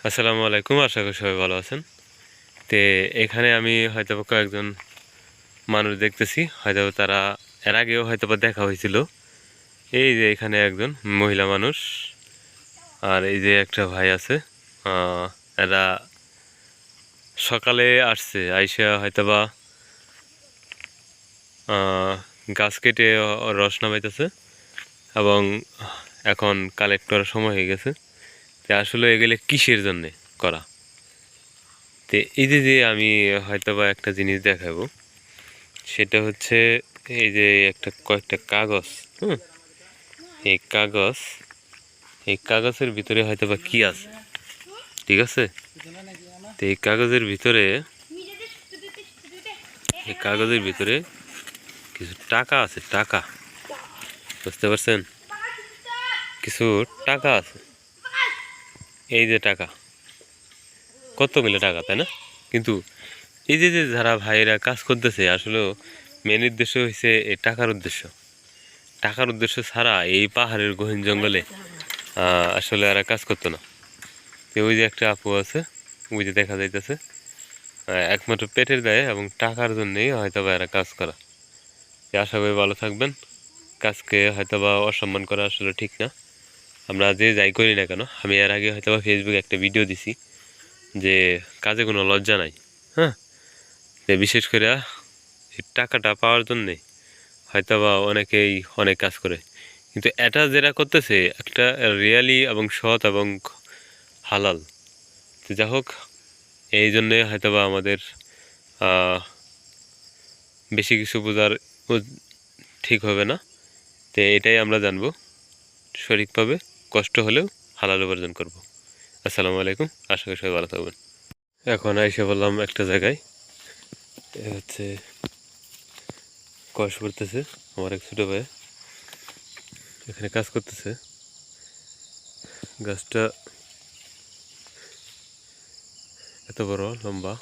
আসসালামু আলাইকুম, আশা করি সবাই ভালো আছেন। তে এখানে আমি হয়তো কয়েকজন মানুষ দেখতেছি, হয়তো তারা এর আগেও হয়তো দেখা হয়েছিল। এই যে এখানে একজন মহিলা মানুষ আর এই যে একটা ভাই আছে। এরা সকালে আসছে, আইসা হয়তোবা গাছ কেটে রস নামাইতেছে এবং এখন কালেক্ট করার সময় হয়ে গেছে। তে আসলে এগুলো কিসের জন্যে করা? তো এই যে আমি হয়তোবা একটা জিনিস দেখাবো, সেটা হচ্ছে এই যে কয়েকটা কাগজ। হুম, এই কাগজ, এই কাগজের ভিতরে হয়তোবা কি আছে, ঠিক আছে? তো এই কাগজের ভিতরে, এই কাগজের ভিতরে কিছু টাকা আছে, টাকা, বুঝতে পারছেন? কিছু টাকা আছে, এই যে টাকা, কতগুলো টাকা, তাই না? কিন্তু এই যে যে যারা ভাইয়েরা কাজ করতেছে, আসলে মেন উদ্দেশ্য হচ্ছে এই টাকার উদ্দেশ্য। টাকার উদ্দেশ্য ছাড়া এই পাহাড়ের গহীন জঙ্গলে আসলে এরা কাজ করতো না। তো ওই যে একটা আপু আছে, ওই যে দেখা যাইতেছে, একমাত্র পেটের দায়ে এবং টাকার জন্যই হয়তো বা এরা কাজ করা। আশা করি ভালো থাকবেন। কাজকে হয়তো বা অসম্মান করা আসলে ঠিক না। আমরা যে যাই করি না কেন, আমি এর আগে হয়তো বা ফেসবুকে একটা ভিডিও দিছি যে কাজে কোনো লজ্জা নাই। হ্যাঁ, বিশেষ করে এই টাকাটা পাওয়ার জন্যে হয়তো বা অনেকেই অনেক কাজ করে, কিন্তু এটা যেটা করতেছে একটা রিয়ালি এবং সৎ এবং হালাল। তো যা হোক, এই জন্যে হয়তো বা আমাদের বেশি কিছু বোঝার ঠিক হবে না। তো এটাই আমরা জানবো, সঠিকভাবে কষ্ট হলেও হালাল উপার্জন করব। আসসালামু আলাইকুম, আশা করি সবাই ভালো থাকবেন। এখন এসে বললাম একটা জায়গায়, হচ্ছে কষ পড়তেছে, আমার এক ছোটো ভাই এখানে কাজ করতেছে। গাছটা এত বড় লম্বা,